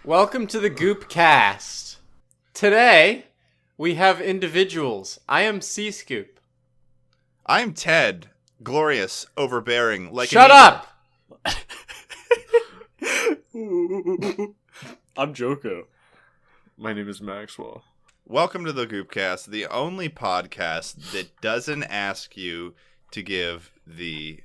Welcome to the Goopcast. Today, we have individuals. I am C-Scoop. I'm Ted. Glorious, overbearing, like Shut up! I'm Joko. My name is Maxwell. Welcome to the Goopcast, the only podcast that doesn't ask you to give the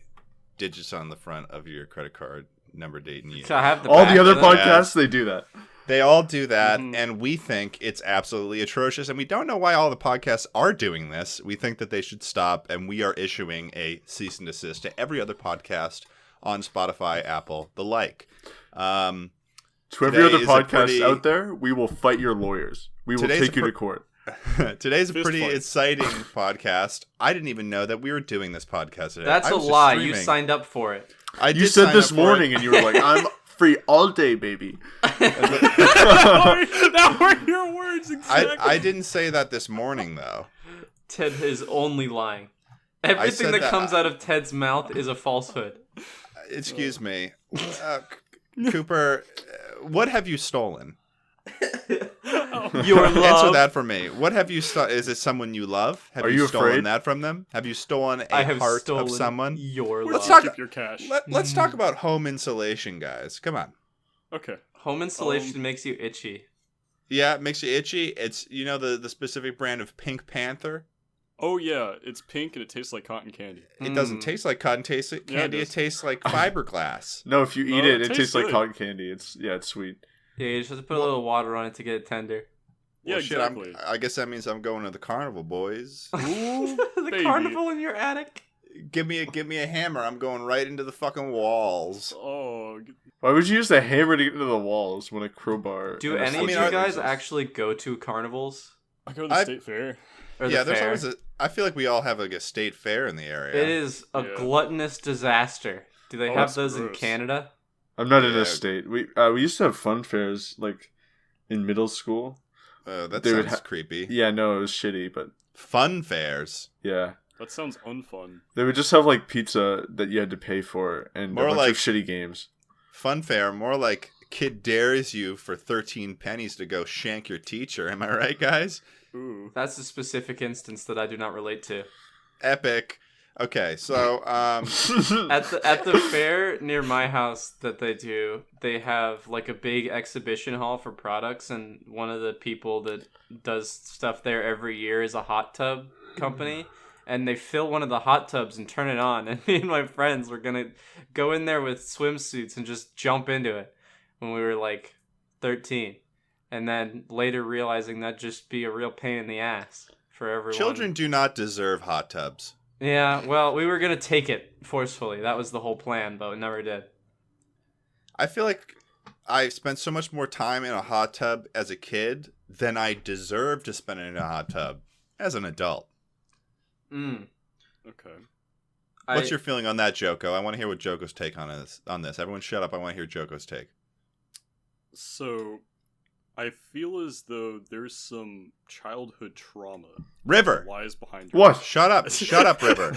digits on the front of your credit card, number, date, and year. I have the All back the other of it. podcasts, they do that. They all do that, and we think it's absolutely atrocious, and we don't know why all the podcasts are doing this. We think that they should stop, and we are issuing a cease and desist to every other podcast on Spotify, Apple, the like. To every other podcast out there, we will fight your lawyers. We will take you to court. Today's a Fist pretty fight. exciting podcast. I didn't even know that we were doing this podcast today. That's I a was just lie. You streaming. signed up for it. I You did said sign this up for morning, it. and you were like, I'm free all day, baby. That were your words exactly. I didn't say that this morning, though. Ted is only lying. Everything said that that- comes out of Ted's mouth is a falsehood. Excuse me. Cooper, what have you stolen? Your Answer love. that for me. What have you stolen? Is it someone you love? Have Are you you stolen afraid? that from them? Have you stolen I a have heart stolen of someone? your Where'd love. you talk- keep your cash? Let's talk about home insulation, guys. Come on. Okay. Home insulation makes you itchy. Yeah, it makes you itchy. It's, you know, the specific brand of Pink Panther. Oh yeah, it's pink and it tastes like cotton candy. It doesn't taste like cotton candy. does. It tastes like fiberglass. No, if you eat No, it, it it tastes tastes like good. cotton candy. It's sweet. Yeah, you just have to put a little water on it to get it tender. Yeah, Well, shit, exactly. I guess that means I'm going to the carnival, boys. The baby. carnival in your attic. give me a hammer. I'm going right into the fucking walls. Oh, Why would you use a hammer to get into the walls when a crowbar? Do and a any of sledgehammer you guys exists? actually go to carnivals? I go to the I- state fair. Or the Yeah, there's fair? always I feel like we all have like a state fair in the area. It is a Yeah. gluttonous disaster. Do they Oh, have that's those in gross. Canada? I'm not in Yeah. a state. We used to have fun fairs like in middle school. That They would sounds creepy. Yeah, no, it was shitty, but Fun fairs. yeah. That sounds unfun. They would just have like pizza that you had to pay for and More a bunch like- of shitty games. Fun fair, more like kid dares you for 13 pennies to go shank your teacher. Am I right, guys? Ooh. That's a specific instance that I do not relate to. Epic. Okay, so At the fair near my house that they do, they have like a big exhibition hall for products, and one of the people that does stuff there every year is a hot tub company, and they fill one of the hot tubs and turn it on, and me and my friends were gonna go in there with swimsuits and just jump into it when we were like 13, and then later realizing that'd just be a real pain in the ass for everyone. children do not deserve hot tubs. Yeah, well, we were gonna take it forcefully. That was the whole plan, but we never did. I feel like I spent so much more time in a hot tub as a kid than I deserve to spend in a hot tub as an adult. Mm. Okay. What's your feeling on that, Joko? I want to hear what Joko's take on this. Everyone shut up. I want to hear Joko's take. So, I feel as though there's some childhood trauma River! that lies behind your What? Shut up. Shut up, River.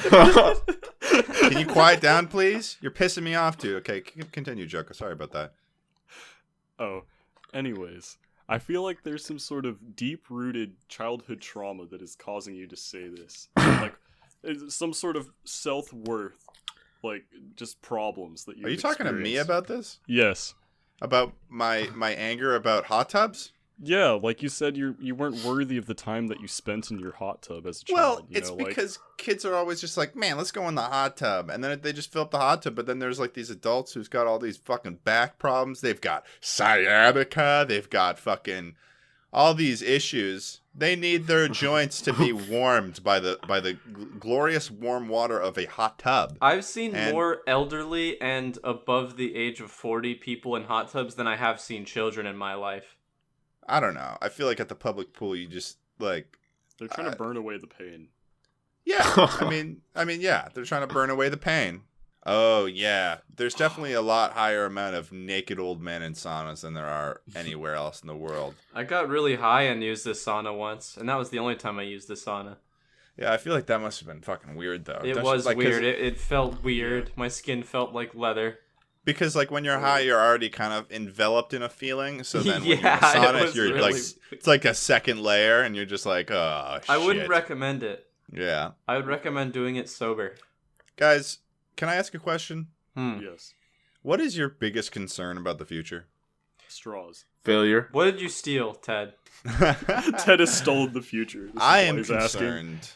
Can you quiet down, please? You're pissing me off, dude. Okay, continue, Joko. Sorry about that. Oh, anyways, I feel like there's some sort of deep-rooted childhood trauma that is causing you to say this. Like, it's some sort of self-worth, like, just problems that you Are you talking to me about this? Yes. About my anger about hot tubs? Yeah, like you said, you weren't worthy of the time that you spent in your hot tub as a child. Well, you it's know, like- because kids are always just like, man, let's go in the hot tub. And then they just fill up the hot tub. But then there's like these adults who's got all these fucking back problems. They've got sciatica. They've got fucking all these issues. They need their joints to be warmed by the glorious warm water of a hot tub. I've seen And- more elderly and above the age of 40 people in hot tubs than I have seen children in my life. I don't know. I feel like at the public pool, you just like, they're trying to burn away the pain. yeah. I mean, yeah. They're trying to burn away the pain. Oh yeah, there's definitely a lot higher amount of naked old men in saunas than there are anywhere else in the world. I got really high and used this sauna once, and that was the only time I used the sauna. Yeah, I feel like that must have been fucking weird though. It That's was just, like, 'cause- weird. It felt weird. My skin felt like leather. Because like when you're high, you're already kind of enveloped in a feeling. So then when Yeah, you're it on it, was you're really like weird. it's like a second layer, and you're just like, oh shit. I wouldn't recommend it. Yeah, I would recommend doing it sober. guys, can I ask a question? Yes. What is your biggest concern about the future? Straws. Failure. What did you steal, Ted? Ted has stolen the future. This is I why am he's asking. concerned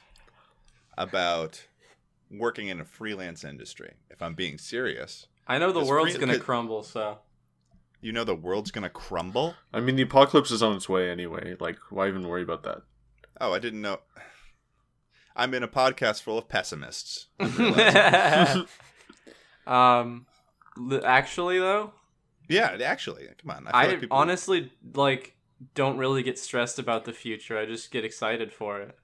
about working in a freelance industry. If I'm being serious, I know the It's world's free- gonna could- crumble, so you know the world's gonna crumble. I mean, the apocalypse is on its way anyway. Like, why even worry about that? Oh, I didn't know. I'm in a podcast full of pessimists. Actually though, Yeah, actually, come on. I feel I like people... honestly like don't really get stressed about the future. I just get excited for it.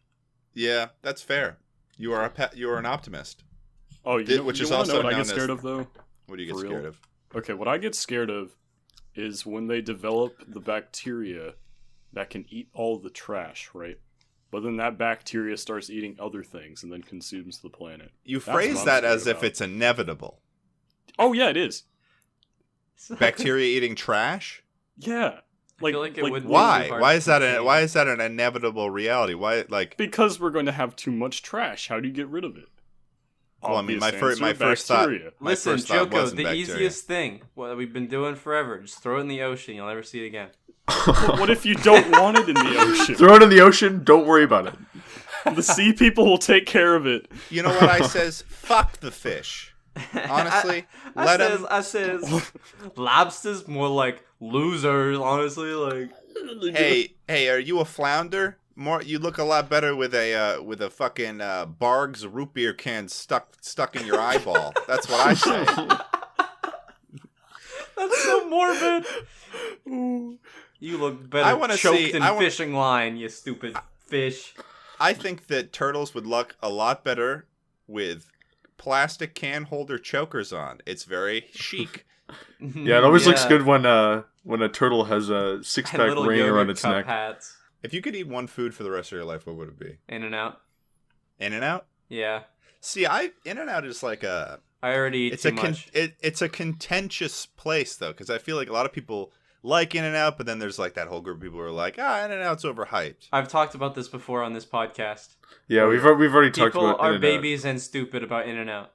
Yeah, that's fair. You are you are an optimist. Oh, Which is wanna also know what I known get scared as- of though? What do you get For real? scared of? Okay, what I get scared of is when they develop the bacteria that can eat all the trash, right? But then that bacteria starts eating other things and then consumes the planet. You That's phrase what I'm that scared as if about. it's inevitable. Oh yeah, it is. Bacteria eating trash? Yeah. Like, feel like it would be Why? hard Why to is that? contain. Why is that an inevitable reality? Why, like? because we're going to have too much trash. How do you get rid of it? Well, I mean, my Obvious my answer, first thought. bacteria. My Listen, first thought Joko, wasn't the bacteria. easiest thing, what we've been doing forever, just throw it in the ocean. You'll never see it again. What if you don't want it in the ocean? Throw it in the ocean. Don't worry about it. The sea people will take care of it. You know what I says? Fuck the fish. Honestly, let him. I says lobsters more like losers. Honestly, like Hey, are you a flounder? More, you look a lot better with a fucking Barg's root beer can stuck in your eyeball. That's what I say. that's so morbid. You look I better wanna choked see- in I wanna- fishing line, you stupid fish. I think that turtles would look a lot better with plastic can holder chokers on. It's very chic. Yeah, it always looks good when a turtle has a And 6-pack little ring yogurt around its cup neck. hats. If you could eat one food for the rest of your life, what would it be? In and out. In-N-Out? Yeah, See, In-N-Out is like a. I already eat It's too a much. it's a contentious place though, because I feel like a lot of people like In-N-Out, but then there's like that whole group of people who are like, In-N-Out's overhyped. I've talked about this before on this podcast. Yeah, we've already talked People about are In-N-Out. babies and stupid about In and Out.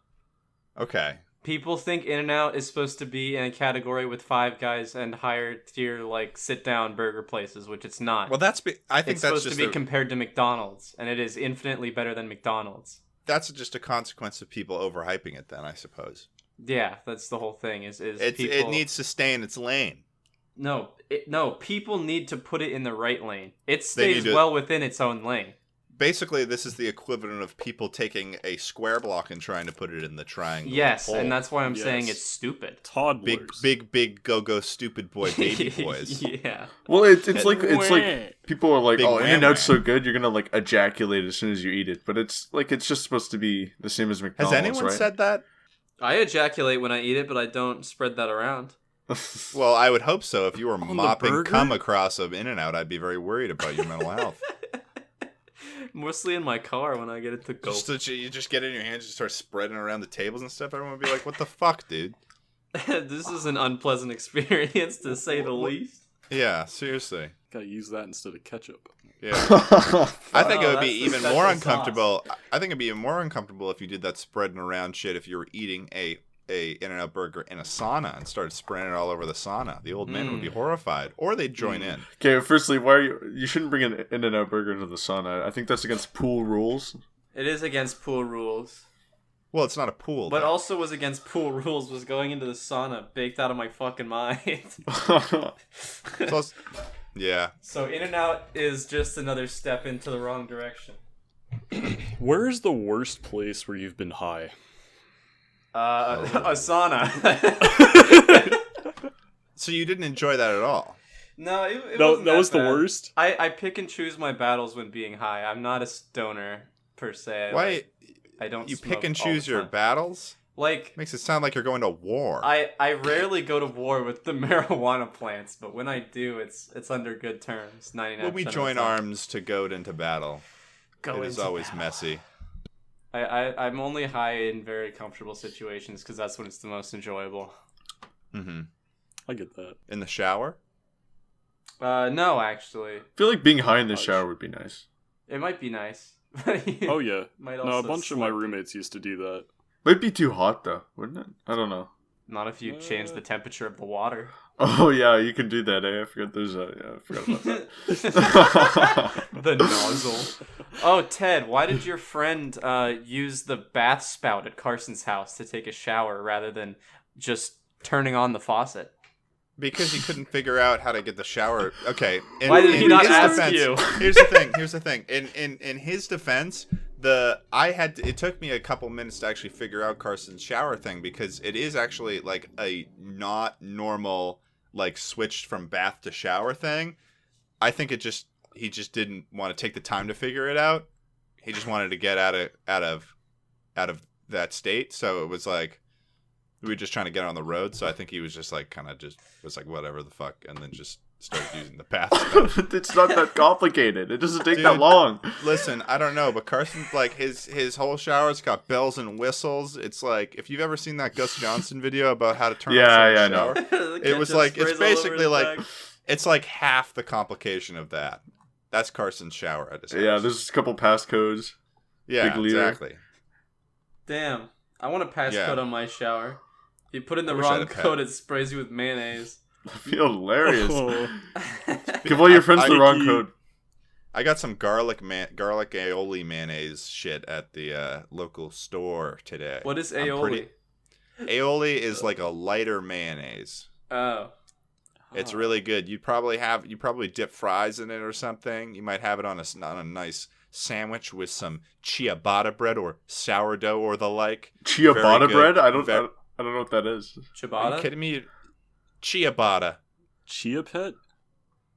Okay. People think In and Out is supposed to be in a category with Five Guys and higher tier like sit down burger places, which it's not. Well, I think it's that's supposed just to be compared to McDonald's, and it is infinitely better than McDonald's. that's just a consequence of people overhyping it. Then I suppose Yeah, that's the whole thing. Is it people... needs to stay in its lane. no, people need to put it in the right lane. It They stays need to- well within its own lane. Basically, this is the equivalent of people taking a square block and trying to put it in the triangle. Yes, hole. and that's why I'm saying Yes. it's stupid. Toddlers. big go stupid boy baby boys. Yeah. Well, it's like people are like, Big oh, In-N-Out's wham-wham. so good, you're gonna like ejaculate as soon as you eat it. But it's just supposed to be the same as Has McDonald's, anyone right? said that? I ejaculate when I eat it, but I don't spread that around. Well, I would hope so. If you were On the mopping burger? cum across of In-N-Out, I'd be very worried about your mental health. Mostly in my car when I get it to go. You just get it in your hands, just start spreading around the tables and stuff. Everyone would be like, "What the fuck, dude?" This is an unpleasant experience, to say the least. Yeah, seriously. Gotta use that instead of ketchup. Yeah, I think it Oh, would be that's the even special more sauce. uncomfortable. I think it'd be even more uncomfortable if you did that spreading around shit. If you were eating a In-N-Out burger in a sauna and started spraying it all over the sauna, the old men would be horrified, or they'd join in. Okay, firstly, why are you shouldn't bring an In-N-Out burger to the sauna. I think that's against pool rules. It is against pool rules. Well, it's not a pool. But though. also was against pool rules was going into the sauna baked out of my fucking mind. Plus, yeah. So In and Out is just another step into the wrong direction. Where is the worst place where you've been high? A sauna. So you didn't enjoy that at all. No, it No, wasn't that was the bad. worst. I pick and choose my battles when being high. I'm not a stoner per se. Why? Like, I don't. You smoke pick and all the choose your time. battles? Like Makes it sound like you're going to war. I rarely go to war with the marijuana plants, but when I do, it's under good terms. 99%. When we of join the time. arms to go into battle, Go it is into always battle. messy. I'm only high in very comfortable situations because that's when it's the most enjoyable. Mm-hmm. I get that. In the shower? No, actually. I feel like being high in the shower would be nice. It might be nice. Oh yeah. Might No, a also bunch of my slip. roommates used to do that. Might be too hot though, wouldn't it? I don't know. Not if you change the temperature of the water. Oh yeah, you can do that. I forgot there's a. Yeah, I forgot about that. The nozzle. Oh, Ted, why did your friend use the bath spout at Carson's house to take a shower rather than just turning on the faucet? Because he couldn't figure out how to get the shower. Okay. Why did he not his ask defense, you? Here's the thing. In his defense, it took me a couple minutes to actually figure out Carson's shower thing, because it is actually like a not normal like switched from bath to shower thing. I think he just didn't want to take the time to figure it out. He just wanted to get out of that state. So it was like we were just trying to get on the road. So I think he was just like kind of just was like whatever the fuck, and then just started using the bath. It's not that complicated. It doesn't take that long. Listen, I don't know, but Carson's like his whole shower's got bells and whistles. It's like if you've ever seen that Gus Johnson video about how to turn on a shower. It was like it's basically like it's like half the complication of that. That's Carson's shower at his house. Yeah, there's a couple passcodes. Yeah, big leader. exactly. Damn. I want a passcode on my shower. If you put in the wish I had wrong a pet. code, it sprays you with mayonnaise. I feel hilarious. Oh. Give all your friends the wrong Sticky. code. I got some garlic aioli mayonnaise shit at the local store today. What is I'm aioli? Aioli is like a lighter mayonnaise. Oh. It's really good. You probably dip fries in it or something. You might have it on a nice sandwich with some ciabatta bread or sourdough or the like. Ciabatta bread? I don't Very- know what that is. Are Ciabatta? you kidding me? Ciabatta. Chia pet?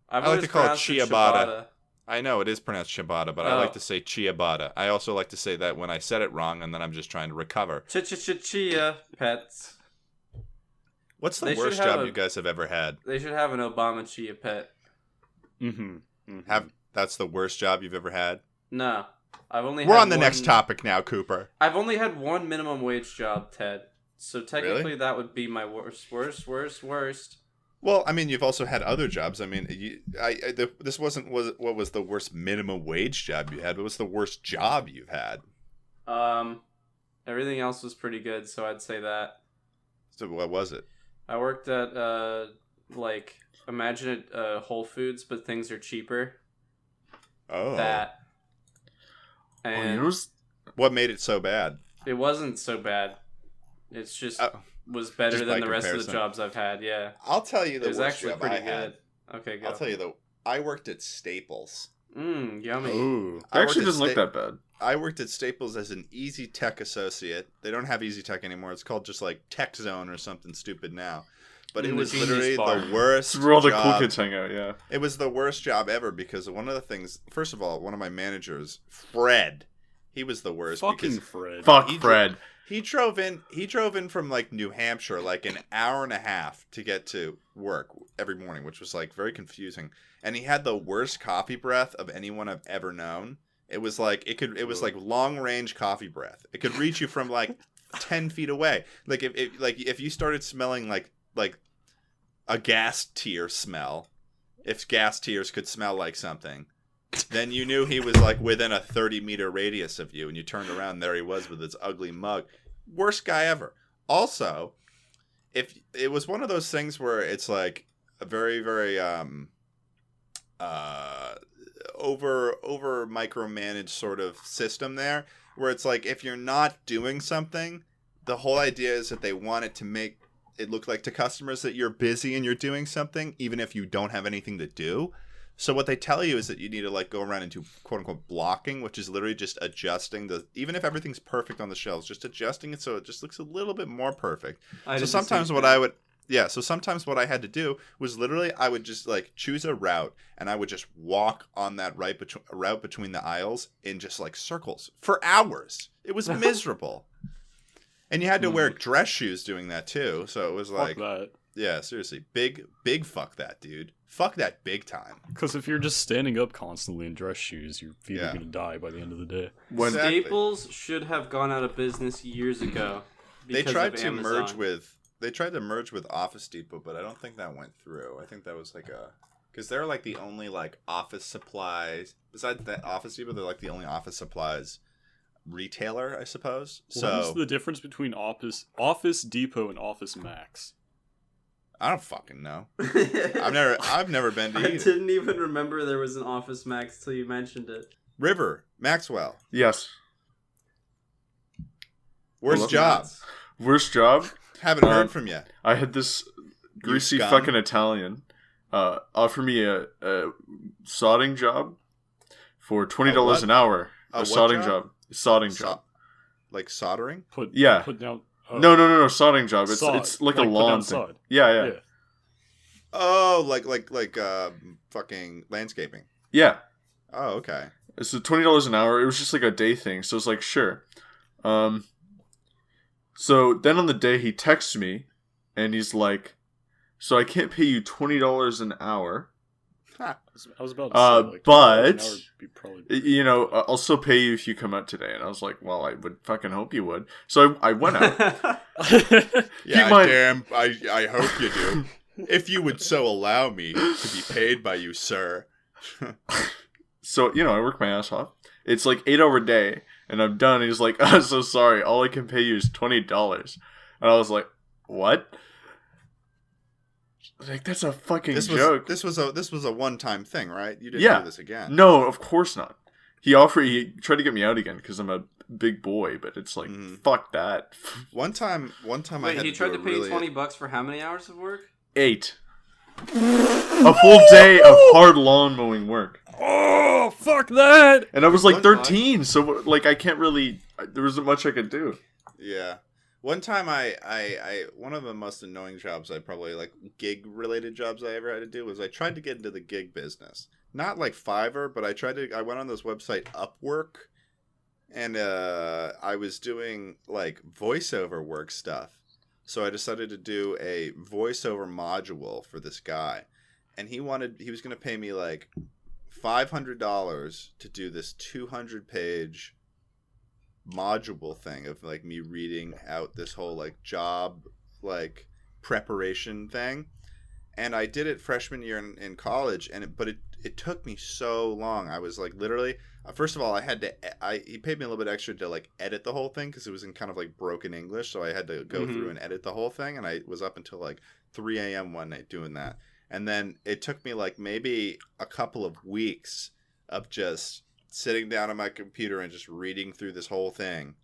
I've I like always to call it pronounced ciabatta. I know it is pronounced ciabatta, but I Oh. like to say ciabatta. I also like to say that when I said it wrong, and then I'm just trying to recover. Chia pets. What's the They should worst have job a- you guys have ever had? They should have an Obama chia pet. Mm-hmm. That's the worst job you've ever had? No. We're on the next topic now, Cooper. I've only had one minimum wage job, Ted. So technically that would be my worst. Well, I mean, you've also had other jobs. I mean, this wasn't what was the worst minimum wage job you had, but what's the worst job you've had? Everything else was pretty good, so I'd say that. So what was it? I worked at imagine it Whole Foods, but things are cheaper. Oh. That. And What made it so bad? it wasn't so bad. It's just was better just by than the rest of the comparison. jobs I've had, yeah. I'll tell you It the was worst actually job pretty I had. good. Okay, go. I'll tell you I worked at Staples. Yummy. Ooh. It I worked actually at doesn't look that bad. I worked at Staples as an Easy Tech associate. They don't have Easy Tech anymore. It's called just like Tech Zone or something stupid now. But it The was Genius literally Bar. the worst It's where all the job. cool kids hang out, yeah. It was the worst job ever because one of the things, first of all, one of my managers, Fred, he was the worst. Fucking because Fred. Fuck He Fred. He drove in from like New Hampshire, like an hour and a half to get to work every morning, which was like very confusing. And he had the worst coffee breath of anyone I've ever known. It was like it was like long range coffee breath. It could reach you from like 10 feet away. Like if you started smelling like a gas tier smell, if gas tiers could smell like something, then you knew he was like within a 30-meter radius of you, and you turned around and there he was with his ugly mug. Worst guy ever. Also, if it was one of those things where it's like a very, very over micromanaged sort of system there, where it's like if you're not doing something, the whole idea is that they want it to make it look like to customers that you're busy and you're doing something, even if you don't have anything to do. So what they tell you is that you need to like go around and do quote unquote blocking, which is literally just adjusting even if everything's perfect on the shelves, just adjusting it so it just looks a little bit more perfect. So sometimes what I had to do was literally I would just like choose a route and I would just walk on that route between the aisles in just like circles for hours. It was miserable. And you had to wear dress shoes doing that too. So it was Fuck like, that. yeah, seriously, big fuck that, dude. Fuck that big time. Because if you're just standing up constantly in dress shoes, your feet Yeah. are going to die by the end of the day. When Exactly. Staples should have gone out of business years ago. They because tried of to Amazon. merge with they tried to merge with Office Depot, but I don't think that went through. I think that was like because they're like the only like office supplies besides that Office Depot. They're like the only office supplies retailer, I suppose. What's the difference between Office Depot and Office Max? I don't fucking know. I've never been to either. I didn't even remember there was an Office Max till you mentioned it. River Maxwell. Yes. Worst job. Worst job? Haven't heard from you. I had this greasy fucking Italian offer me a sodding job for $20 an hour. A sodding job. Sodding job. Like soldering? Put down. No, sodding job. It's like a lawn thing. Sod. Yeah. Oh, like fucking landscaping. Yeah. Oh, okay. It's $20 an hour. It was just like a day thing, so it's like sure. So then on the day he texts me, and he's like, "So I can't pay you $20 an hour." I was about to say, like, but probably... you know, I'll still pay you if you come out today. And I was like, well, I would fucking hope you would. So I went out. Yeah, damn. I hope you do. If you would so allow me to be paid by you, sir. So, you know, I work my ass off. It's like 8-hour day, and I'm done. He's like, I'm so sorry. All I can pay you is $20. And I was like, what? Like, that's a fucking joke. This was a one-time thing, right? You didn't do this again. No, of course not. He tried to get me out again because I'm a big boy, but it's like, fuck that. One time Wait, I had he tried to pay you $20 for how many hours of work? 8. A full day of hard lawn mowing work. Oh, fuck that! And I was like 13, so like I can't really. There wasn't much I could do. Yeah. One time I one of the most annoying jobs I probably like gig related jobs I ever had to do was I tried to get into the gig business. Not like Fiverr, but I went on this website Upwork, and I was doing like voiceover work stuff. So I decided to do a voiceover module for this guy, and he was going to pay me like $500 to do this 200-page module thing of like me reading out this whole like job like preparation thing. And I did it freshman year in college, but it took me so long. I was like literally first of all, he paid me a little bit extra to like edit the whole thing because it was in kind of like broken English, so I had to go through and edit the whole thing, and I was up until like 3 a.m. one night doing that. And then it took me like maybe a couple of weeks of just sitting down on my computer and just reading through this whole thing.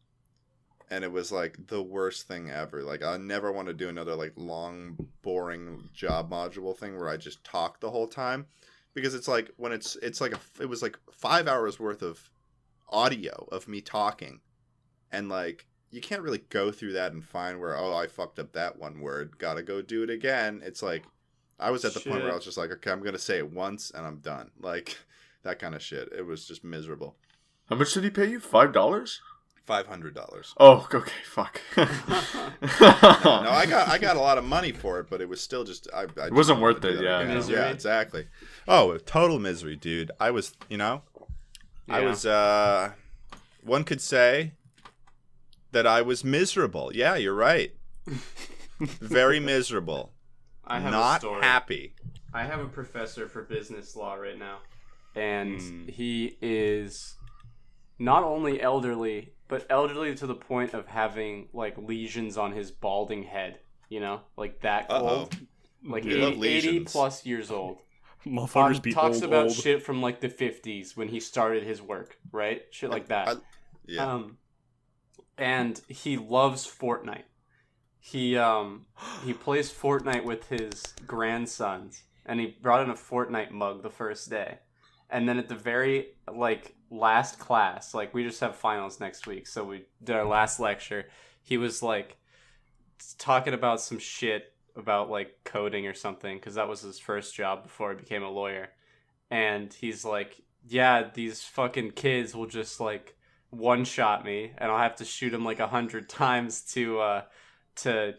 And it was like the worst thing ever. Like I never want to do another like long, boring job module thing where I just talk the whole time. Because it's like when it was like 5 hours worth of audio of me talking. And like you can't really go through that and find where, oh, I fucked up that one word. Gotta go do it again. It's like I was at the point where I was just like, okay, I'm going to say it once and I'm done. Like that kind of shit. It was just miserable. How much did he pay you? $5? $500. Oh, okay, fuck. No, I got a lot of money for it, but it was still just it wasn't worth it. Yeah, yeah, exactly. Oh, total misery, dude. I was, I was. One could say that I was miserable. Yeah, you're right. Very miserable. I have not a story. Happy. I have a professor for business law right now, and he is not only elderly, but elderly to the point of having like lesions on his balding head. Like that old, like 80 plus years old. Motherfuckers be talks old, about old. shit from like the 50s when he started his work, right? Shit like that. Yeah. And he loves Fortnite. He plays Fortnite with his grandsons, and he brought in a Fortnite mug the first day. And then at the very like last class, like we just have finals next week, so we did our last lecture. He was like talking about some shit about like coding or something, because that was his first job before he became a lawyer. And he's like, yeah, these fucking kids will just like one-shot me, and I'll have to shoot them like 100 times to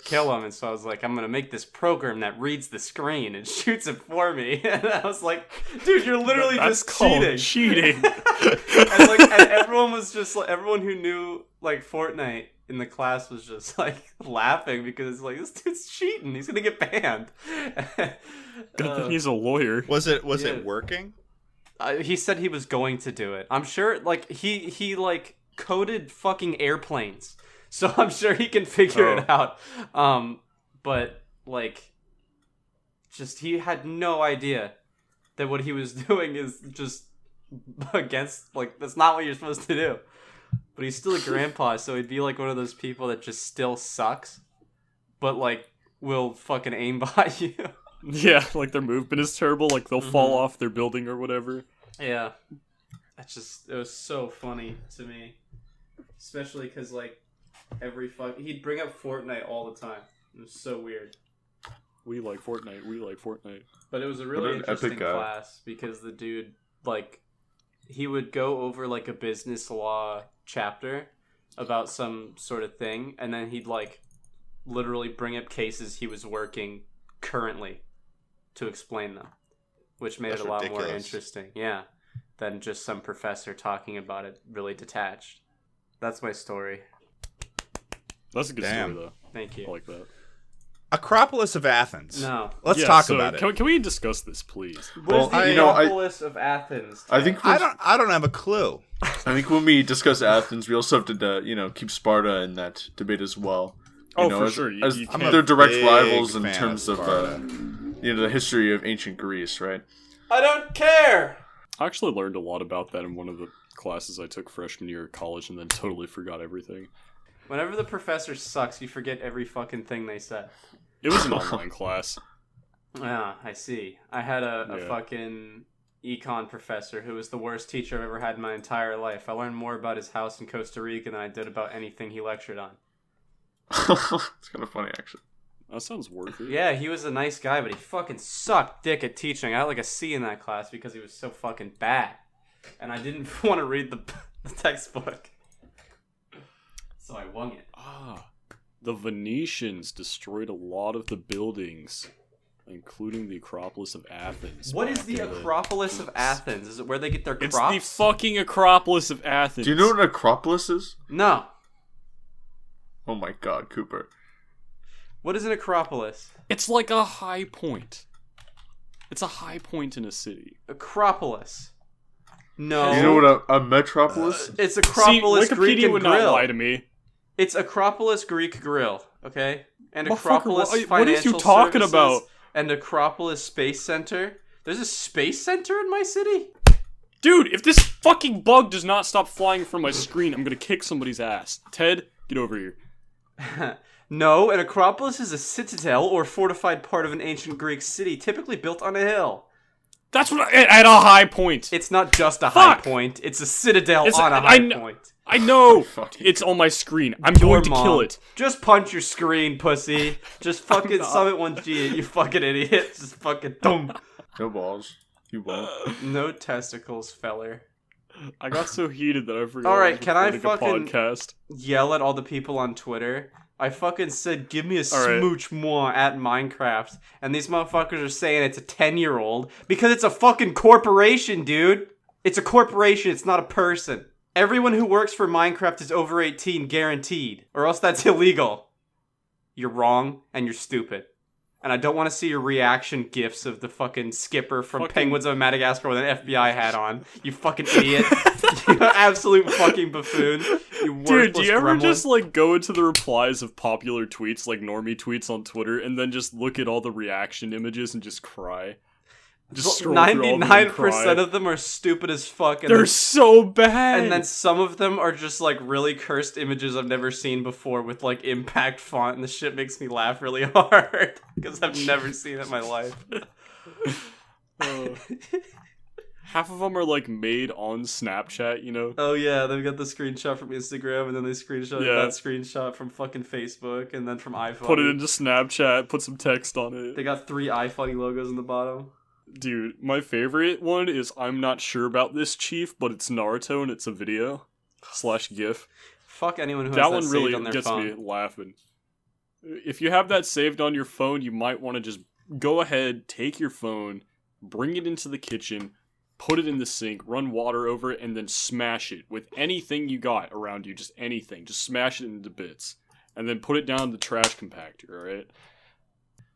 kill him. And so I was like, I'm gonna make this program that reads the screen and shoots it for me. And I was like, dude, you're literally just cheating. Cheating. And everyone was just like, everyone who knew like Fortnite in the class was just like laughing because like this dude's cheating. He's gonna get banned. Good thing he's a lawyer. Was it working? He said he was going to do it. I'm sure like he like coded fucking airplanes, so I'm sure he can figure it out. But like, just he had no idea that what he was doing is just against, like, that's not what you're supposed to do. But he's still a grandpa, so he'd be like one of those people that just still sucks, but like will fucking aim behind you. Yeah, like their movement is terrible, like they'll fall off their building or whatever. Yeah. It was so funny to me. Especially because, like, he'd bring up Fortnite all the time. It was so weird. We like Fortnite. But it was a really interesting class because the dude, like, he would go over, like, a business law chapter about some sort of thing, and then he'd, like, literally bring up cases he was working currently to explain them, which made it a lot more interesting, than just some professor talking about it really detached. That's my story. That's a good story, though. Thank you. I like that. Acropolis of Athens. No. Let's talk about it. Can we discuss this, please? What is the Acropolis of Athens? I think I don't have a clue. I think when we discuss Athens, we also have to keep Sparta in that debate as well. For sure. They're direct rivals in terms of the history of ancient Greece, right? I don't care. I actually learned a lot about that in one of the classes I took freshman year of college, and then totally forgot everything. Whenever the professor sucks, you forget every fucking thing they said. It was an online class. Ah, I see. I had a fucking econ professor who was the worst teacher I've ever had in my entire life. I learned more about his house in Costa Rica than I did about anything he lectured on. It's kind of funny, actually. That sounds worth it. Yeah, he was a nice guy, but he fucking sucked dick at teaching. I got like a C in that class because he was so fucking bad. And I didn't want to read the textbook. So I wung it. The Venetians destroyed a lot of the buildings, including the Acropolis of Athens. What is the Acropolis of Athens? Is it where they get their crops? It's the fucking Acropolis of Athens. Do you know what an Acropolis is? No. Oh my god, Cooper. What is an Acropolis? It's like a high point. It's a high point in a city. Acropolis. No. You know what a metropolis? It's Acropolis Greek and would Grill. not lie to me. It's Acropolis Greek Grill, okay? And Acropolis Financial what are you talking Services about? And Acropolis Space Center. There's a space center in my city? Dude, if this fucking bug does not stop flying from my screen, I'm gonna kick somebody's ass. Ted, get over here. No, an Acropolis is a citadel or fortified part of an ancient Greek city, typically built on a hill. That's what at a high point. It's not just a high point, it's a citadel on a high point. I know! It's on my screen. I'm going to kill it. Just punch your screen, pussy. Just fucking Summit 1G it, you fucking idiot. Just fucking dumb. No balls. You won't. No testicles, feller. I got so heated that I forgot. Alright, can I fucking podcast. yell at all the people on Twitter? I fucking said, give me a smooch moi at Minecraft. And these motherfuckers are saying it's a 10-year-old because it's a fucking corporation, dude. It's a corporation, it's not a person. Everyone who works for Minecraft is over 18, guaranteed. Or else that's illegal. You're wrong, and you're stupid. And I don't want to see your reaction gifs of the fucking skipper from Penguins of Madagascar with an FBI hat on. You fucking idiot. You absolute fucking buffoon. You worthless Dude, do you ever gremlin. just, like, go into the replies of popular tweets, like normie tweets on Twitter, and then just look at all the reaction images and just cry? Just 99% of them are stupid as fuck. And they're so bad. And then some of them are just like really cursed images I've never seen before with like impact font, and the shit makes me laugh really hard because I've never seen it in my life. Half of them are like made on Snapchat, you know? Oh yeah, they've got the screenshot from Instagram, and then they screenshot that screenshot from fucking Facebook, and then from iPhone. Put it into Snapchat, put some text on it. They got 3 iFunny logos in the bottom. Dude, my favorite one is I'm not sure about this, Chief, but it's Naruto and it's a video / GIF. Fuck anyone who has that that one saved really on their gets phone. me laughing. If you have that saved on your phone, you might want to just go ahead, take your phone, bring it into the kitchen, put it in the sink, run water over it, and then smash it with anything you got around you. Just anything. Just smash it into bits. And then put it down in the trash compactor, alright?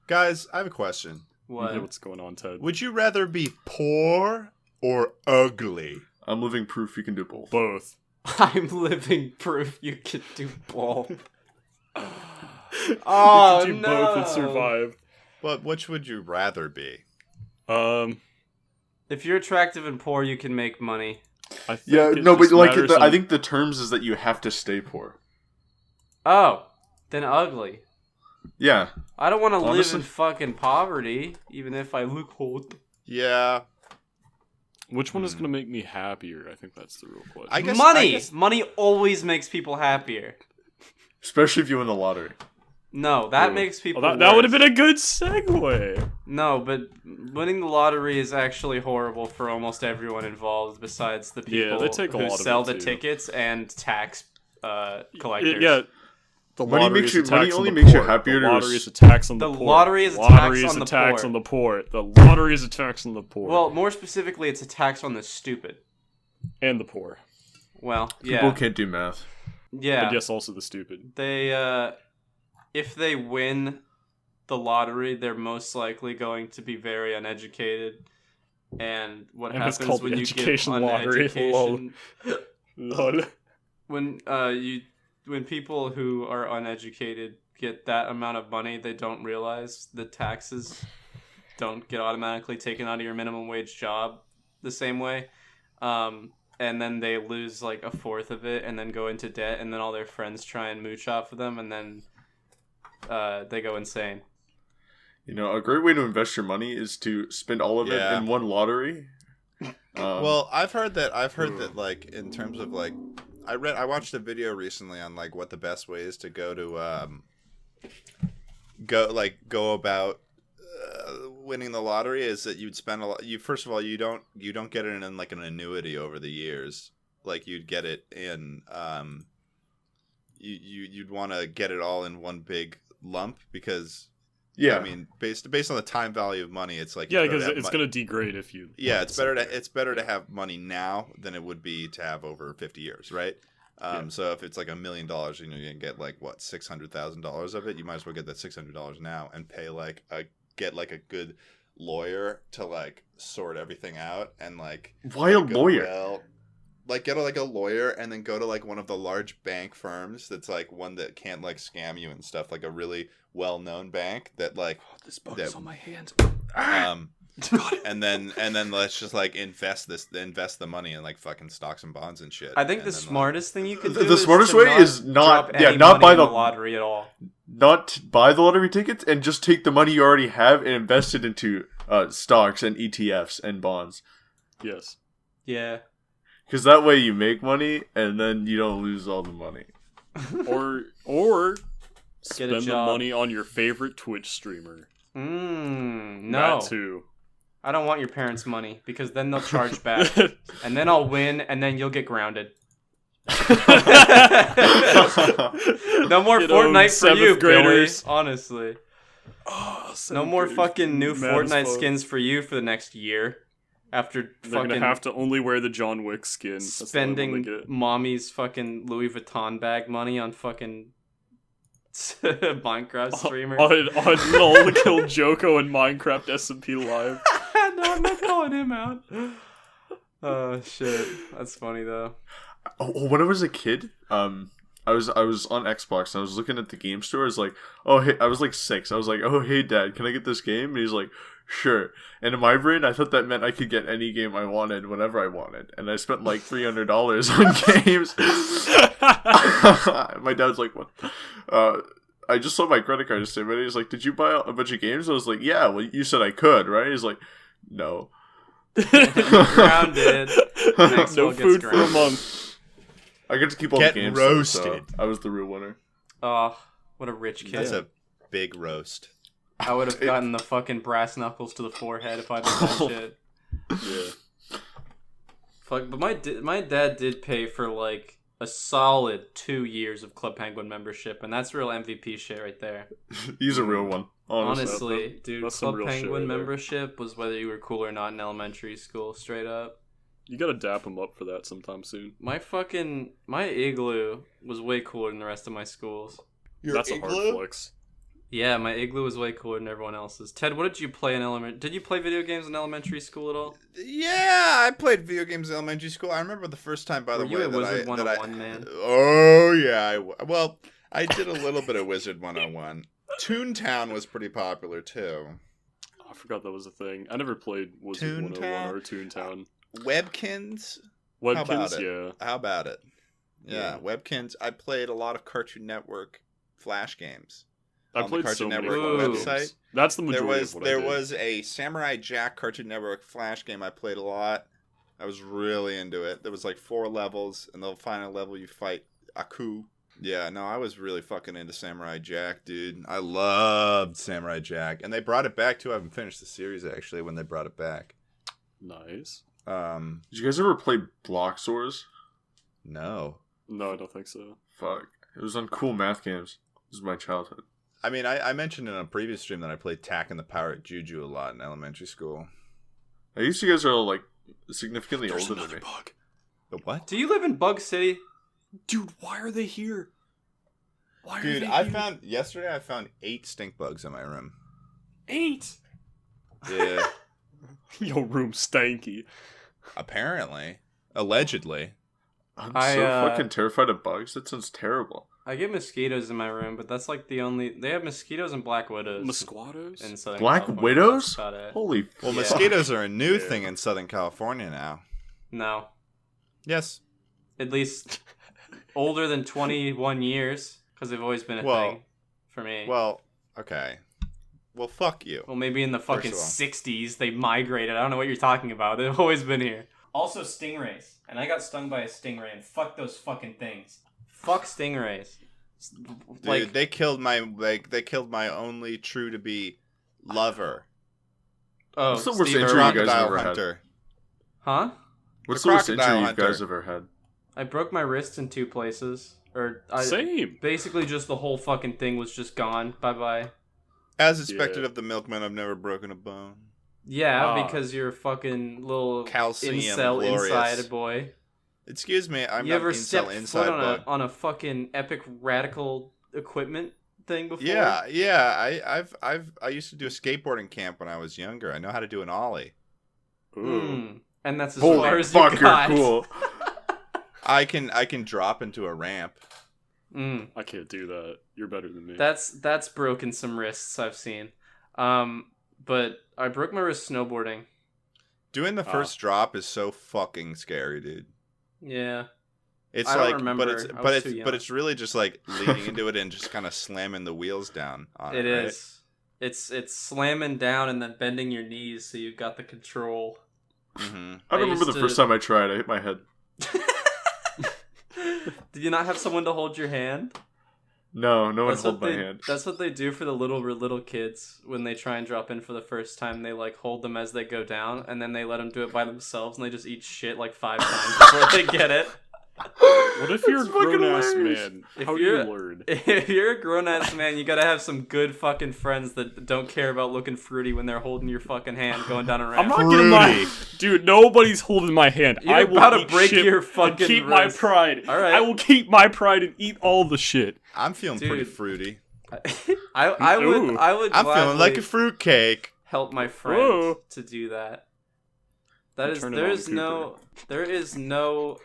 Guys, I have a question. What? You know what's going on, Ted? Would you rather be poor or ugly? I'm living proof you can do both. Both. I'm living proof you can do both. You Oh, can do no. both and survive. But which would you rather be? If you're attractive and poor, you can make money. I think Yeah, it no, but just like, matters I on- think the terms is that you have to stay poor. Oh, then ugly. Yeah. I don't want to live Honestly- in fucking poverty, even if I look hot. Yeah. Which one is going to make me happier? I think that's the real question. I guess Money! Money always makes people happier. Especially if you win the lottery. No, that Ooh. makes people that would have worse. been a good segue. No, but winning the lottery is actually horrible for almost everyone involved besides the people Yeah, they take a who lot of sell it, the too. tickets and tax collectors. Yeah. The Money lottery makes is you- a tax money on only the makes you poor. happier The to lottery res- is a tax on the The poor. lottery is a Lottery tax is on a the tax poor. on the poor. The lottery is a tax on the poor. Well, more specifically, it's a tax on the stupid. and the poor. Well, yeah. People can't do math. Yeah. But yes, also the stupid. They, if they win the lottery, they're most likely going to be very uneducated. And what And it's happens called when the you give education lottery, lol. uneducation... Lol. when people who are uneducated get that amount of money, they don't realize the taxes don't get automatically taken out of your minimum wage job the same way. And then they lose like a fourth of it and then go into debt, and then all their friends try and mooch off of them, and then they go insane. You know, a great way to invest your money is to spend all of it in one lottery. Well, I've heard that like in terms of like I watched a video recently on like what the best way is to go to go about winning the lottery is that you'd spend a lot. First of all, you don't get it in like an annuity over the years. Like you'd get it in you'd want to get it all in one big lump because I mean based on the time value of money, it's like Yeah, because it's going to degrade if you. Yeah, it's better to have money now than it would be to have over 50 years, right? So if it's like $1 million, you know, you're gonna get like what $600,000 of it. You might as well get that $600 now and pay get a good lawyer to like sort everything out and like. Why a lawyer? Like get a lawyer and then go to like one of the large bank firms that's like one that can't like scam you and stuff, like a really well-known bank that like This bug is on my hand. and then let's just like invest the money in like fucking stocks and bonds and shit. I think and the then, smartest thing you can do The is smartest to way not is not- drop yeah, any not money buy in the- lottery at all. Not buy the lottery tickets and just take the money you already have and invest it into stocks and ETFs and bonds. Yes. Yeah. Because that way you make money and then you don't lose all the money. Or spend the job. money on your favorite Twitch streamer. No. That too. I don't want your parents' money because then they'll charge back. And then I'll win and then you'll get grounded. No more Get Fortnite for you, graders. Billy. Honestly. Oh, No more fucking new Mad as Fortnite fuck. skins for you for the next year. After They're fucking gonna have to only wear the John Wick skin. That's the only one spending they get. mommy's fucking Louis Vuitton bag money on fucking Minecraft streamer. On LOL kill Joko in Minecraft SMP Live. No, I'm not calling him out. Oh shit, that's funny though. When I was a kid, I was on Xbox and I was looking at the game store. I was like, oh hey, I was like 6. I was like, oh hey dad, can I get this game? And he's like, sure. And in my brain, I thought that meant I could get any game I wanted whenever I wanted. And I spent like $300 on games. My dad's like, what? I just saw my credit card statement. He's like, did you buy a bunch of games? I was like, yeah. Well, you said I could, right? He's like, no. Grounded. Maxwell No gets food for a grounded. month. I get to keep all Get the games. roasted. So I was the real winner. Oh, what a rich kid. That's a big roast. I would have gotten the fucking brass knuckles to the forehead if I did that shit. Yeah. Fuck, but my dad did pay for like a solid 2 years of Club Penguin membership, and that's real MVP shit right there. He's a real one. Honestly, dude, that's some Club real shit Penguin right there. membership was whether you were cool or not in elementary school, straight up. You gotta dap him up for that sometime soon. My igloo was way cooler than the rest of my schools. That's a hard flex. Yeah, my igloo was way cooler than everyone else's. Ted, what did you play in elementary? Did you play video games in elementary school at all? Yeah, I played video games in elementary school. I remember the first time, by the Were you way, a that Wizard I 101 man? Oh yeah, well, I did a little bit of Wizard 101. Toontown was pretty popular too. I forgot that was a thing. I never played Wizard 101 or Toontown. Webkins? Webkins, yeah. How about it? Yeah, Yeah. Webkins. I played a lot of Cartoon Network Flash games. I On the played Cartoon so many Network Flash website. games. That's the majority of what I There did. was a Samurai Jack Cartoon Network Flash game I played a lot. I was really into it. There was like 4 levels, and the final level you fight Aku. Yeah, no, I was really fucking into Samurai Jack, dude. I loved Samurai Jack, and they brought it back too. I haven't finished the series actually when they brought it back. Nice. Um, Did you guys ever play Bloxors? no. No, I don't think so. Fuck. It was on cool math games. This was my childhood. I mean, I mentioned in a previous stream that I played Tak and the Pirate Juju a lot in elementary school. I guess you guys are like significantly older than me. bug. The what? Do you live in Bug City? Dude, why are they here? Why Dude, yesterday I found 8 stink bugs in my room. 8! Yeah, Your room stanky. apparently. Allegedly. I'm I, so fucking terrified of bugs. That sounds terrible. I get mosquitoes in my room, but that's like the only. They have mosquitoes and black widows. Mosquitoes? In Southern Black California. widows? That's about it. Holy Well, Yeah. mosquitoes are a new Yeah. thing in Southern California now. No, Yes. at least older than 21 years, because they've always been a Well- thing for me. Well, okay. Well, fuck you. Well, maybe in the fucking of all. 60s they migrated. I don't know what you're talking about. They've always been here. Also, stingrays. And I got stung by a stingray, and fuck those fucking things. Fuck stingrays. Dude, they killed my only true to be lover. Oh, What's the worst Steve injury Irwin. you guys Crocodile ever had? hunter. Huh? What's The the worst crocodile injury you hunter. guys ever had? I broke my wrist in 2 places. Same. Basically, just the whole fucking thing was just gone. Bye-bye. As expected Yeah. of the milkman, I've never broken a bone. Yeah, Ah. because you're a fucking little Calcium incel glorious. inside boy. Excuse me, I'm You not ever incel stepped inside foot bug. on a fucking epic radical equipment thing before? Yeah. I used to do a skateboarding camp when I was younger. I know how to do an ollie. Mm. And that's as Holy far as fuck, you you're got. cool. I can drop into a ramp. Mm. I can't do that. You're better than me. That's broken some wrists I've seen. But I broke my wrist snowboarding. Doing the first drop is so fucking scary, dude. Yeah. It's I don't like, remember. but I was too young. it's really just like leading into it and just kind of slamming the wheels down on it. It right? is. It's slamming down and then bending your knees so you've got the control. Mm-hmm. I remember used the first to- time I tried. I hit my head. Did you not have someone to hold your hand? No, no one That's held what my they. hand. That's what they do for the little kids when they try and drop in for the first time. They like hold them as they go down, and then they let them do it by themselves, and they just eat shit like 5 times before they get it. What if you're a That's fucking grown-ass hilarious. man? If How do you you're- learn? If you're a grown ass man, you gotta have some good fucking friends that don't care about looking fruity when they're holding your fucking hand going down a ramp. I'm not getting my... Fruity. Dude, nobody's holding my hand. You're I will about to eat break shit your and fucking keep my wrist. pride. All right. I will keep my pride and eat all the shit. I'm feeling pretty Dude. fruity. I would Ooh. I'm feeling like a fruitcake. help my friend Whoa. to do that. That is Turn it there on, is no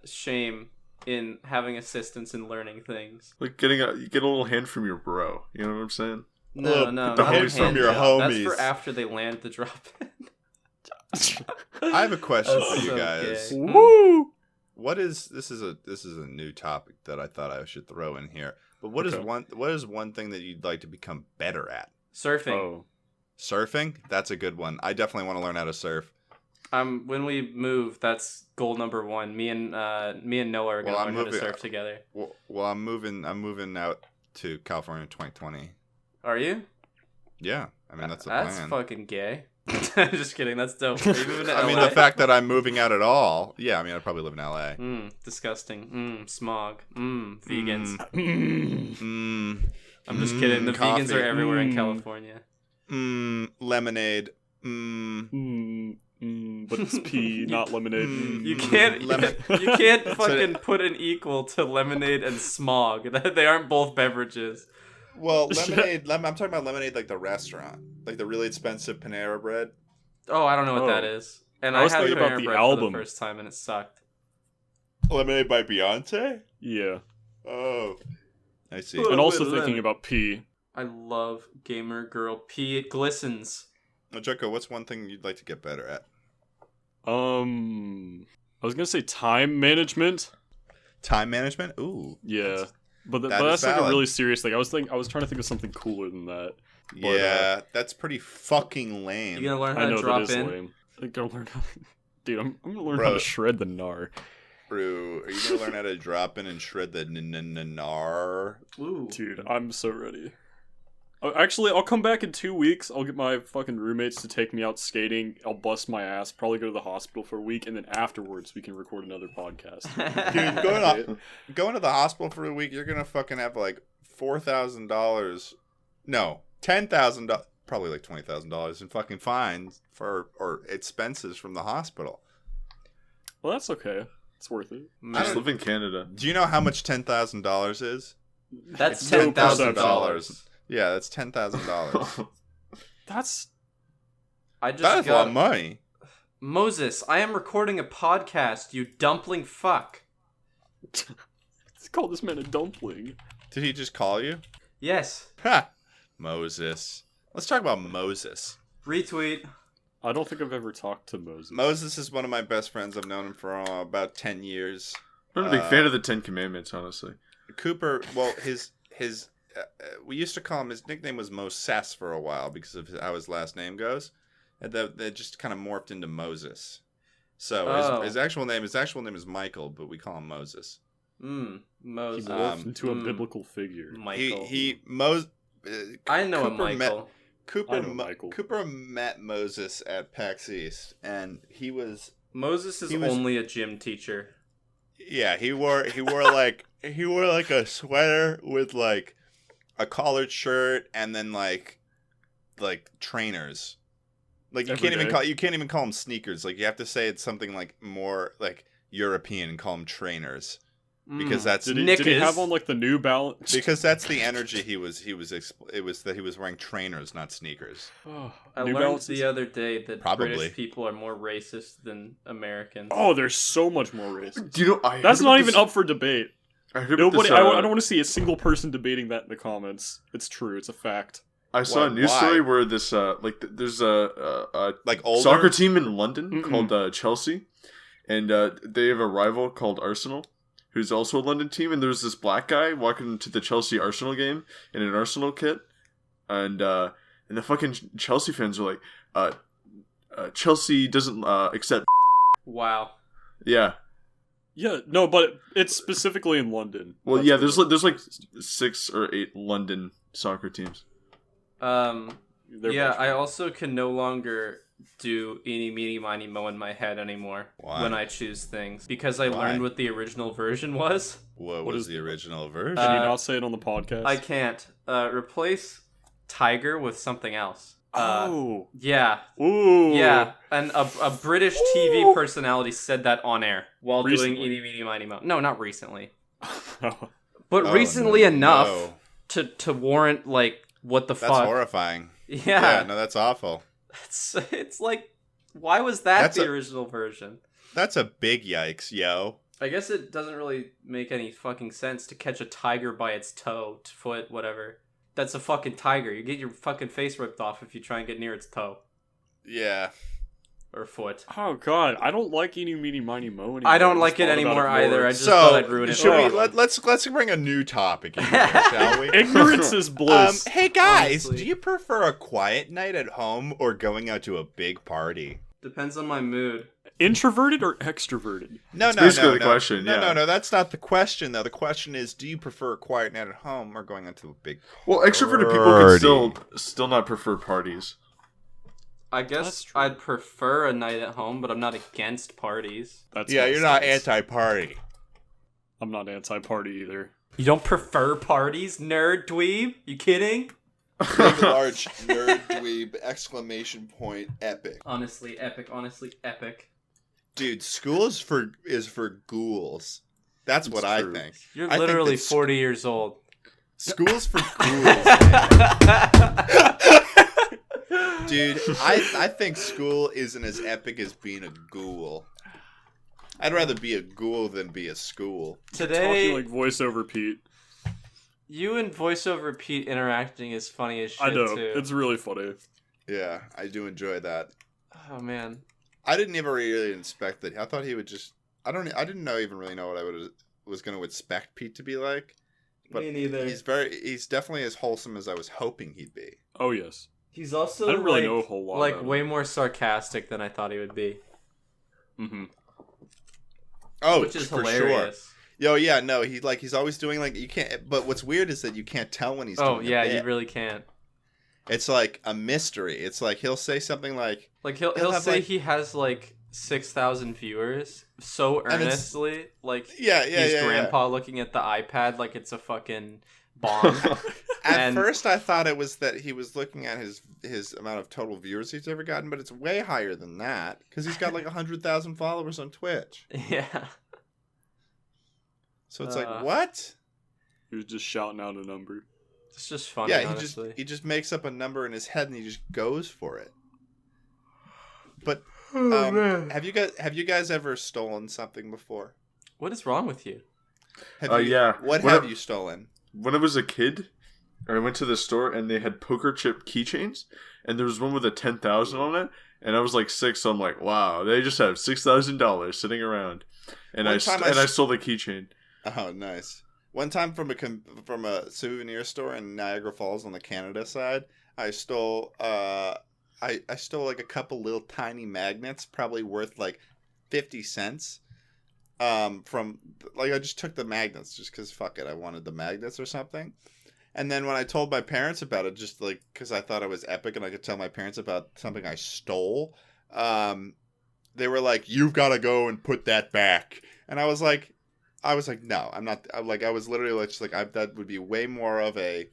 shame in having assistance in learning things. Like you get a little hand from your bro. You know what I'm saying? No, Look, no, the not hand a from hand your job. That's homies. for after they land the drop in. I have a question That's for you so guys. gay. Woo! What is this is a new topic that I thought I should throw in here. But what is Okay. one thing that you'd like to become better at? Surfing. Oh. Surfing? That's a good one. I definitely want to learn how to surf. When we move, that's goal number 1. Me and Noah are gonna Well, learn I'm how to moving- surf together. Well, I'm moving out to California in 2020. Are you? Yeah, I mean that's the That's plan. fucking gay. Just kidding. That's dope. Are you moving to I mean LA? the fact that I'm moving out at all. Yeah, I mean I'd probably live in LA. Disgusting. Smog. Vegans. Mm. I'm just kidding. The coffee. vegans are everywhere in California. Lemonade. But it's pea, not lemonade. You can't Lemon. you can't fucking put an equal to lemonade and smog. They aren't both beverages. Well, lemonade. I'm talking about lemonade like the restaurant, like the really expensive Panera Bread. Oh, I don't know what that Oh. is. And I was had thinking about Panera the Bread album. for the first time, and it sucked. Lemonade by Beyonce. Yeah. Oh, I see. And also Lemon. thinking about pea. I love Gamer Girl P. It glistens. Jocko, what's one thing you'd like to get better at? I was gonna say time management. Time management. Ooh. Yeah. But That that's is like a valid. really serious thing. I was trying to think of something cooler than that. Yeah, that's pretty fucking lame. You gonna learn I how to know drop that is in? lame. I gotta learn how. Dude, I'm gonna learn how Bro. to shred the gnar. Brew, are you gonna learn how to drop in and shred the nar? Ooh. Dude, I'm so ready. Actually, I'll come back in 2 weeks. I'll get my fucking roommates to take me out skating. I'll bust my ass. Probably go to the hospital for a week, and then afterwards we can record another podcast. Dude, going to the hospital for a week, you're gonna fucking have like $4,000. No, $10,000. Probably like $20,000 in fucking fines or expenses from the hospital. Well, that's okay. It's worth it. Just live in Canada. Do you know how much $10,000 is? That's It's $10,000. Yeah, that's $10,000. That's I just That is a lot got of money. Moses. I am recording a podcast. You dumpling fuck. let's call this man a dumpling. Did he just call you? Yes. Ha! Moses. Let's talk about Moses. Retweet. I don't think I've ever talked to Moses. Moses is one of my best friends. I've known him for about 10 years. I'm not a big fan of the Ten Commandments, honestly. Cooper, well, his we used to call him, his nickname was Moses for a while because of how his last name goes. And that just kind of morphed into Moses. So his actual name is Michael, but we call him Moses. He Moses. morphed into a biblical figure. Michael. I know a Michael. I know Michael. Cooper met Moses at PAX East, and Moses is only a gym teacher. yeah, he wore like a sweater with like a collared shirt and then like trainers. Like you Every can't even call them sneakers. Like you have to say it's something like more like European and call them trainers. Because that's Did he have on like the New Balance? because that's the energy it was that he was wearing trainers, not sneakers. I New learned Balances? the other day that Probably. British people are more racist than Americans. Oh, there's so much more racist. Do you know? That's not even up for debate. I heard Nobody. This, I don't want to see a single person debating that in the comments. It's true. It's a fact. I saw a news Why? story where this there's a Like older soccer team in London Mm-mm. called Chelsea, and they have a rival called Arsenal, who's also a London team. And there's this black guy walking to the Chelsea Arsenal game in an Arsenal kit, and the fucking Chelsea fans are like, Chelsea doesn't accept. Wow. Yeah. Yeah. No, but it's specifically in London. Well, That's yeah. what There's like 6 or 8 London soccer teams. they're Yeah, much I more- also can no longer do eeny, meeny, miny, mo in my head anymore Why? when I choose things. Because I Why? learned what the original version was. What What was is- the original version? Can you Uh, not say it on the podcast? I can't. Replace tiger with something else. Oh. Yeah. Ooh. Yeah. And a British TV personality said that on air while Recently. doing eeny, meeny, miny, mo. No, not recently. Oh. But Oh, recently enough no. to warrant, like, what the That's fuck. horrifying. Yeah. No, that's awful. It's like, why was that That's the a- original version? That's a big yikes, yo. I guess it doesn't really make any fucking sense to catch a tiger by its toe, foot, whatever. That's a fucking tiger. You get your fucking face ripped off if you try and get near its toe Yeah. or foot. Oh god, I don't like eeny meeny miny mo anymore. I don't just like it thought about anymore more. either. I just thought I'd ruin it. should we for let's bring a new topic in here, shall we? Ignorance is bliss. Hey guys, Honestly. do you prefer a quiet night at home or going out to a big party? Depends on my mood. Introverted or extroverted? No, basically the question, yeah. No, that's not the question though. The question is, do you prefer a quiet night at home or going out to a big Well, extroverted people can still not prefer parties. I That's guess true. I'd prefer a night at home, but I'm not against parties. That's Yeah, my you're not stance. anti-party. I'm not anti-party either. You don't prefer parties, nerd dweeb? You kidding? Big, large, nerd, dweeb, exclamation point, epic. Honestly, epic. Honestly, epic. Dude, school is for ghouls. That's what I true. think. You're I think literally that 40 years old. School's for ghouls, man. Dude, I think school isn't as epic as being a ghoul. I'd rather be a ghoul than be a school. Today, Talking like voiceover Pete. you and voiceover Pete interacting is funny as shit, I know. too. It's really funny. Yeah, I do enjoy that. Oh, man. I didn't even really expect that. I thought he would just. I didn't really know what I was going to expect Pete to be like. But Me neither. He's definitely as wholesome as I was hoping he'd be. Oh, yes. He's also I didn't really know a whole lot like about way him. more sarcastic than I thought he would be. Mm-hmm. Oh, Which is for hilarious. sure. Yo, yeah, no, he's always doing like you can't. But what's weird is that you can't tell when he's. Oh, doing yeah, a bit. you really can't. It's like a mystery. It's like he'll say something like. Like, he'll have, say like- he has, like, 6,000 viewers so And it's- earnestly. Like, Yeah, his yeah. grandpa looking at the iPad like it's a fucking bomb. At And- first, I thought it was that he was looking at his amount of total viewers he's ever gotten, but it's way higher than that because he's got like 100,000 followers on Twitch. Yeah. So it's like what? He was just shouting out a number. It's just funny, Yeah, honestly. he just makes up a number in his head and he just goes for it. But Oh, have you guys ever stolen something before? What is wrong with you? Yeah. What When have I- you stolen? When I was a kid, I went to the store and they had poker chip keychains, and there was one with a 10,000 on it, and I was like 6, so I'm like, wow, they just have $6,000 sitting around, and One I time I stole the keychain. Oh, nice. One time from a souvenir store in Niagara Falls on the Canada side, I stole I stole like a couple little tiny magnets, probably worth like 50 cents. From like I just took the magnets just because fuck it, I wanted the magnets or something. And then when I told my parents about it, just like because I thought I was epic and I could tell my parents about something I stole, they were like, "You've got to go and put that back." And I was like, "No, I'm not." I was literally just like, that would be way more of a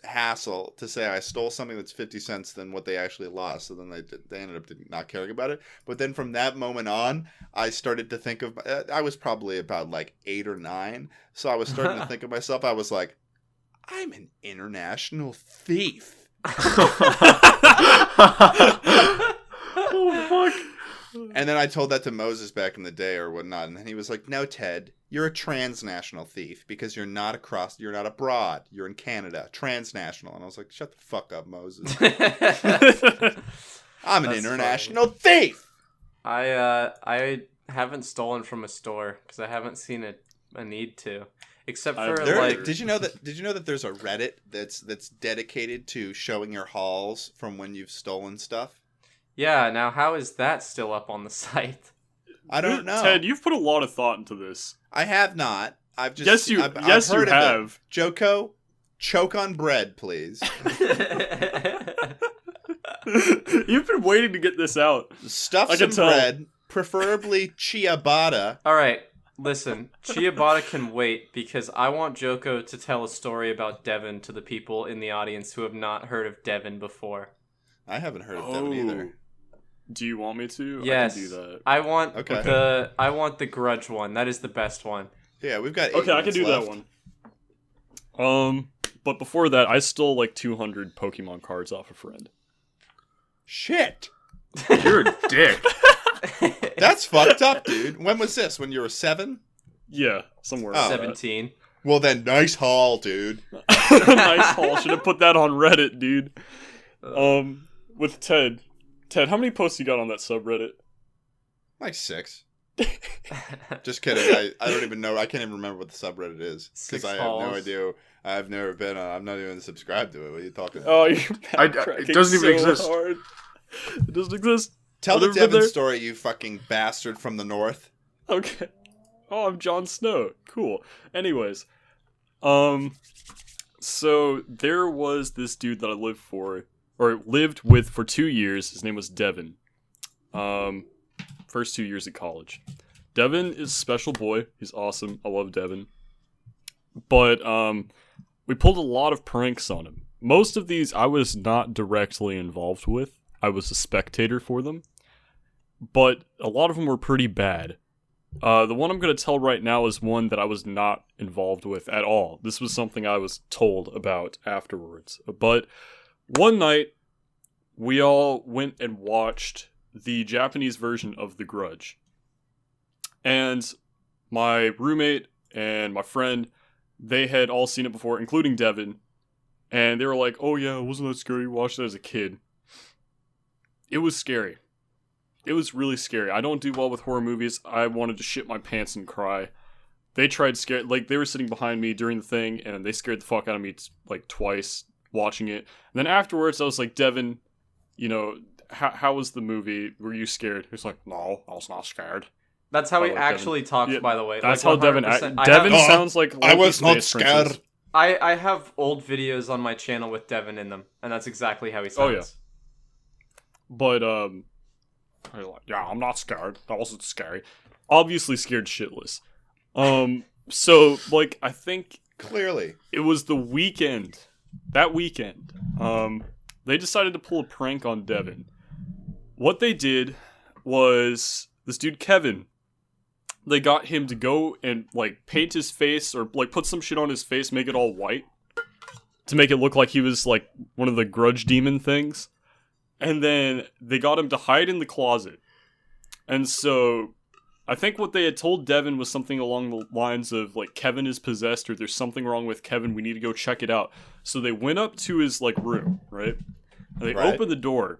hassle to say I stole something that's 50 cents than what they actually lost. So then they ended up not caring about it. But then from that moment on, I started to think of, I was probably about like 8 or 9. So I was starting to think of myself. I was like, I'm an international thief. Oh, fuck. And then I told that to Moses back in the day or whatnot. And then he was like, no, Ted, you're a transnational thief because you're not abroad. You're in Canada, transnational. And I was like, shut the fuck up, Moses. I'm an That's international thief. I haven't stolen from a store because I haven't seen a need to, except for like. Did you know that there's a Reddit that's dedicated to showing your hauls from when you've stolen stuff? Yeah. Now, how is that still up on the site? I don't know. Ted, you've put a lot of thought into this. I have not. I've just Yes, you heard of it. have. Joko, choke on bread, please. You've been waiting to get this out. Stuff I some can tell. bread, preferably ciabatta. All right, listen. Ciabatta can wait because I want Joko to tell a story about Devin to the people in the audience who have not heard of Devin before. I haven't heard of Devin either. Do you want me to? Yes, I can do that. I want Okay. I want the grudge one. That is the best one. Yeah, we've got 8 Okay, I can minutes do left. that one. But before that, I stole like 200 Pokemon cards off a friend. Shit. You're a dick. That's fucked up, dude. When was this? When you were 7? Yeah, somewhere. Oh. around that. 17. Well, then, nice haul, dude. Nice haul. Should have put that on Reddit, dude. With Ted. Ted, how many posts you got on that subreddit? Like 6. Just kidding. I don't even know. I can't even remember what the subreddit is. Because 6 I have hauls. no idea. I've never been on. I'm not even subscribed to it. What are you talking about? Oh, you're it doesn't even exist. Hard. It doesn't exist. Tell the I've never been Devin there. story, you fucking bastard from the north. Okay. Oh, I'm Jon Snow. Cool. Anyways, so there was this dude that I lived with for 2 years. His name was Devin. First 2 years at college. Devin is a special boy. He's awesome. I love Devin. But we pulled a lot of pranks on him. Most of these I was not directly involved with. I was a spectator for them. But a lot of them were pretty bad. The one I'm going to tell right now is one that I was not involved with at all. This was something I was told about afterwards. But one night, we all went and watched the Japanese version of The Grudge. And my roommate and my friend, they had all seen it before, including Devin. And they were like, oh yeah, wasn't that scary? You watched it as a kid. It was scary. It was really scary. I don't do well with horror movies. I wanted to shit my pants and cry. They tried scare, like they were sitting behind me during the thing, and they scared the fuck out of me like twice watching it. And then afterwards, I was like, Devin, you know, how was the movie? Were you scared? He's like, no, I was not scared. That's how he actually talks, by the way. That's like how Devin. Devin sounds like I was not scared. Princess. I have old videos on my channel with Devin in them, and that's exactly how he sounds. Oh yeah. But I was like, yeah, I'm not scared. That wasn't scary. Obviously scared shitless. So like I think Clearly it was the weekend. That weekend, they decided to pull a prank on Devin. What they did was this dude Kevin. They got him to go and like paint his face or like put some shit on his face, make it all white, to make it look like he was like one of the grudge demon things. And then they got him to hide in the closet. And so I think what they had told Devin was something along the lines of like Kevin is possessed or there's something wrong with Kevin. We need to go check it out. So they went up to his like room, right? And they opened the door.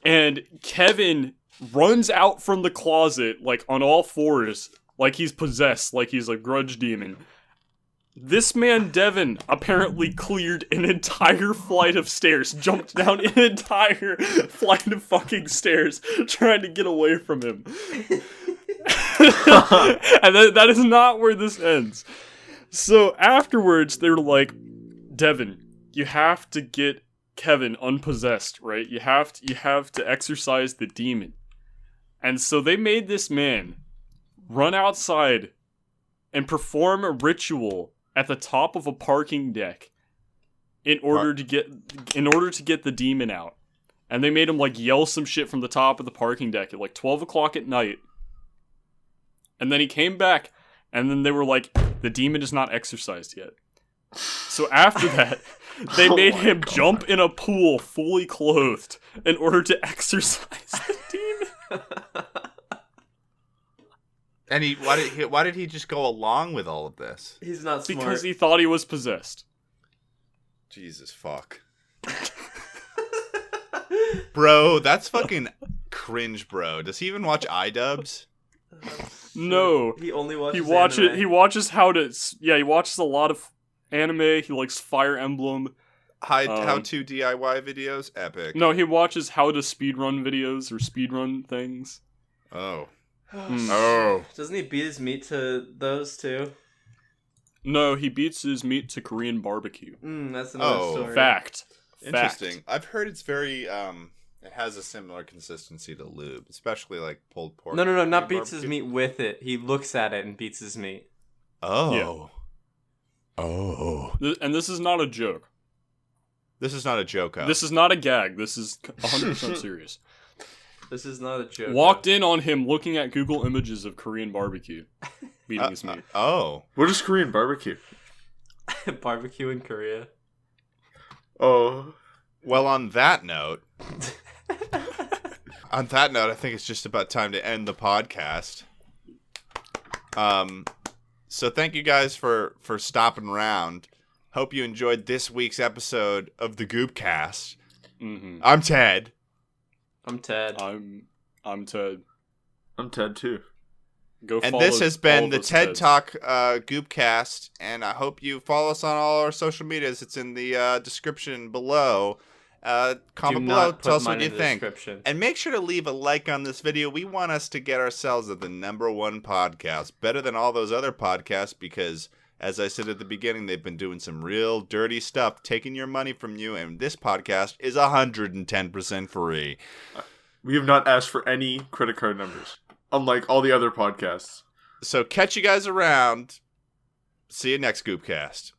And Kevin runs out from the closet like on all fours, like he's possessed, like he's a grudge demon. This man, Devin, apparently cleared an entire flight of stairs, jumped down an entire flight of fucking stairs, trying to get away from him. And that is not where this ends. So afterwards, they were like, Devin, you have to get Kevin unpossessed, right? You have to exorcise the demon. And so they made this man run outside and perform a ritual at the top of a parking deck in order to get the demon out. And they made him like yell some shit from the top of the parking deck at like 12 o'clock at night. And then he came back, and then they were like, the demon is not exorcised yet. So after that, they made him jump in a pool fully clothed in order to exorcise the demon. And why did he just go along with all of this? He's not smart. Because he thought he was possessed. Jesus fuck. Bro, that's fucking cringe, bro. Does he even watch iDubbbz? No. He only watches anime. He watches he watches a lot of anime. He likes Fire Emblem. How to DIY videos? Epic. No, he watches how to speedrun videos or speedrun things. Oh. Oh. Doesn't he beat his meat to those too? No, he beats his meat to Korean barbecue. That's another story. Fact. Interesting. I've heard it's very it has a similar consistency to lube, especially like pulled pork. No, not Korean beats barbecue. his meat with it. He looks at it and beats his meat. Oh. Yeah. Oh. And this is not a joke. This is not a joke. This is not a gag. This is 100% serious. This is not a joke. Walked in on him looking at Google images of Korean barbecue. Beating his meat. Oh. What is Korean barbecue? Barbecue in Korea. Oh. Well, on that note, I think it's just about time to end the podcast. So thank you guys for stopping around. Hope you enjoyed this week's episode of the Goopcast. Mm-hmm. I'm Ted. I'm Ted. I'm Ted. I'm Ted too. Go and follow this has been the TED Teds. Talk Goopcast, and I hope you follow us on all our social medias. It's in the description below. Comment below, tell us what you think. And make sure to leave a like on this video. We want us to get ourselves at the #1 podcast, better than all those other podcasts, because, as I said at the beginning, they've been doing some real dirty stuff, taking your money from you, and this podcast is 110% free. We have not asked for any credit card numbers, unlike all the other podcasts. So catch you guys around. See you next Goopcast.